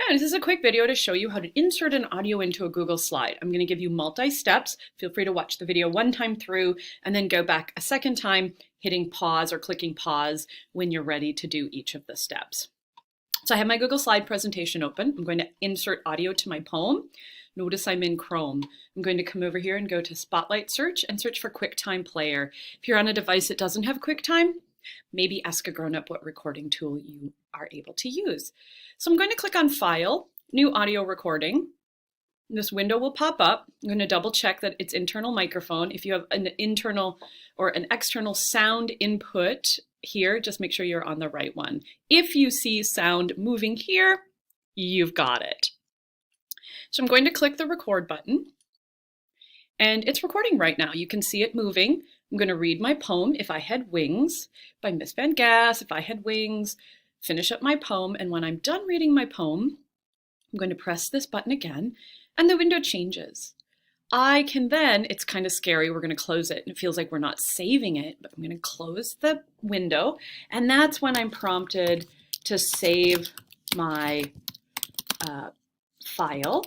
Yeah, this is a quick video to show you how to insert an audio into a Google slide. I'm going to give you multi-steps. Feel free to watch the video one time through and then go back a second time, hitting pause or clicking pause when you're ready to do each of the steps. So I have my Google slide presentation open. I'm going to insert audio to my poem. Notice I'm in Chrome. I'm going to come over here and go to Spotlight Search and search for QuickTime Player. If you're on a device that doesn't have QuickTime, maybe ask a grown-up what recording tool you are able to use. So I'm going to click on File, New Audio Recording. This window will pop up. I'm going to double check that it's internal microphone. If you have an internal or an external sound input here, just make sure you're on the right one. If you see sound moving here, you've got it. So I'm going to click the record button, and it's recording right now. You can see it moving. I'm going to read my poem, If I Had Wings, by Miss Van Gass, If I Had Wings, finish up my poem, and when I'm done reading my poem, I'm going to press this button again, and the window changes. I can then, it's kind of scary, we're going to close it, and it feels like we're not saving it, but I'm going to close the window, and that's when I'm prompted to save my file,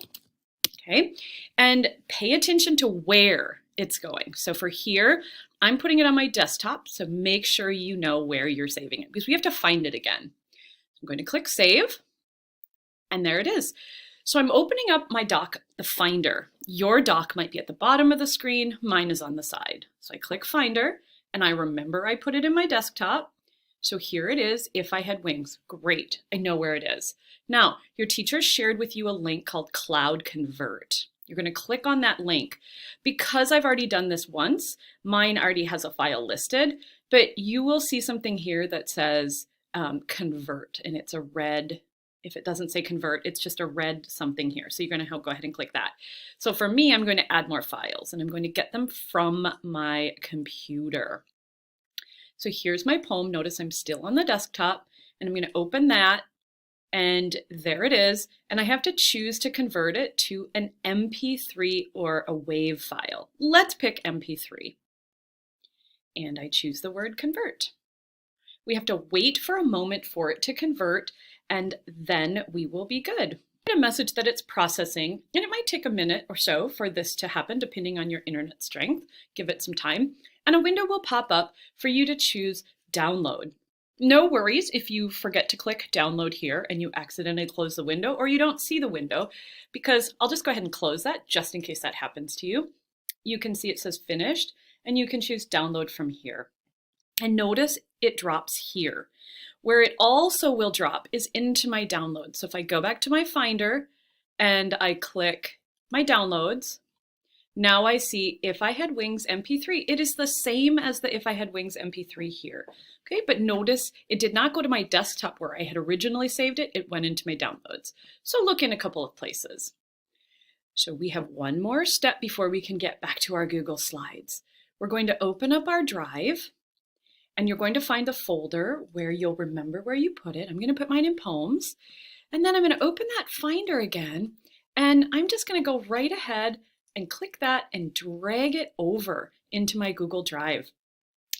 okay? And pay attention to where it's going. So for here, I'm putting it on my desktop, so make sure you know where you're saving it because we have to find it again. I'm going to click Save, and there it is. So I'm opening up my doc, the Finder. Your doc might be at the bottom of the screen, mine is on the side. So I click Finder, and I remember I put it in my desktop. So here it is, If I Had Wings. Great, I know where it is. Now, your teacher shared with you a link called Cloud Convert. You're going to click on that link. Because I've already done this once, mine already has a file listed, but you will see something here that says Convert, and it's a red. If it doesn't say convert, it's just a red something here. So you're going to go ahead and click that. So for me, I'm going to add more files, and I'm going to get them from my computer. So here's my poem. Notice I'm still on the desktop, and I'm going to open that, and there it is. And I have to choose to convert it to an MP3 or a WAV file. Let's pick MP3. And I choose the word convert. We have to wait for a moment for it to convert, and then we will be good. Get a message that it's processing, and it might take a minute or so for this to happen depending on your internet strength. Give it some time, and a window will pop up for you to choose download. No worries if you forget to click download here and you accidentally close the window or you don't see the window, because I'll just go ahead and close that just in case that happens to you. You can see it says finished, and you can choose download from here. And notice it drops here. Where it also will drop is into my downloads. So if I go back to my Finder and I click my downloads, now I see If I Had Wings MP3. It is the same as the If I Had Wings MP3 here. Okay, but notice it did not go to my desktop where I had originally saved it. It went into my downloads. So look in a couple of places. So we have one more step before we can get back to our Google Slides. We're going to open up our drive, and you're going to find the folder where you'll remember where you put it. I'm going to put mine in Poems, and then I'm going to open that Finder again, and I'm just going to go right ahead and click that and drag it over into my Google Drive.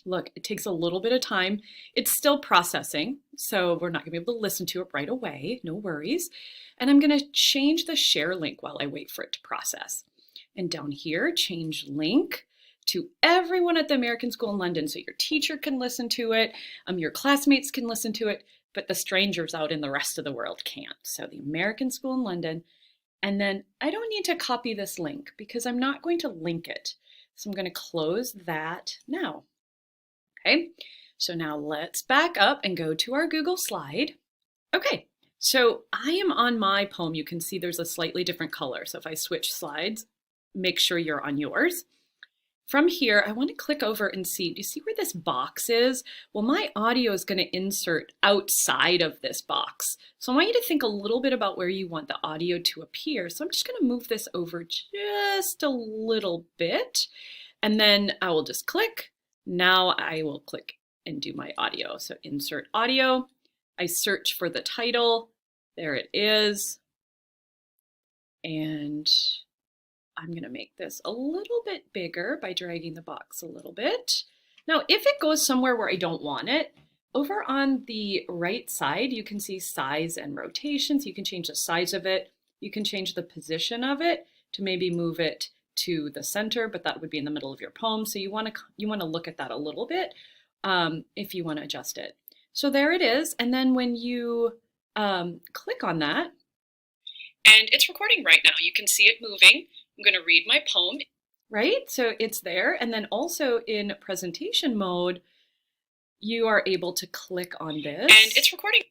Look, it takes a little bit of time. It's still processing, so we're not going to be able to listen to it right away. No worries. And I'm going to change the share link while I wait for it to process. And down here, change link to everyone at the American School in London. So your teacher can listen to it, your classmates can listen to it, but the strangers out in the rest of the world can't. So the American School in London. And then I don't need to copy this link because I'm not going to link it. So I'm going to close that now. Okay, so now let's back up and go to our Google slide. Okay, so I am on my poem. You can see there's a slightly different color. So if I switch slides, make sure you're on yours. From here, I want to click over and see, do you see where this box is? Well, my audio is going to insert outside of this box. So I want you to think a little bit about where you want the audio to appear. So I'm just going to move this over just a little bit, and then I will just click. Now I will click and do my audio. So insert audio. I search for the title. There it is. And I'm going to make this a little bit bigger by dragging the box a little bit. Now, if it goes somewhere where I don't want it, Over on the right side, you can see size and rotation. So you can change the size of it. You can change the position of it to maybe move it to the center, but that would be in the middle of your poem. So you want to look at that a little bit if you want to adjust it. So there it is. And then when you click on that, and it's recording right now. You can see it moving. I'm going to read my poem. Right? So it's there. And then also in presentation mode, you are able to click on this. And it's recording.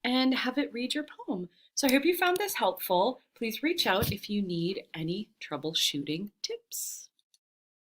And have it read your poem. So I hope you found this helpful. Please reach out if you need any troubleshooting tips.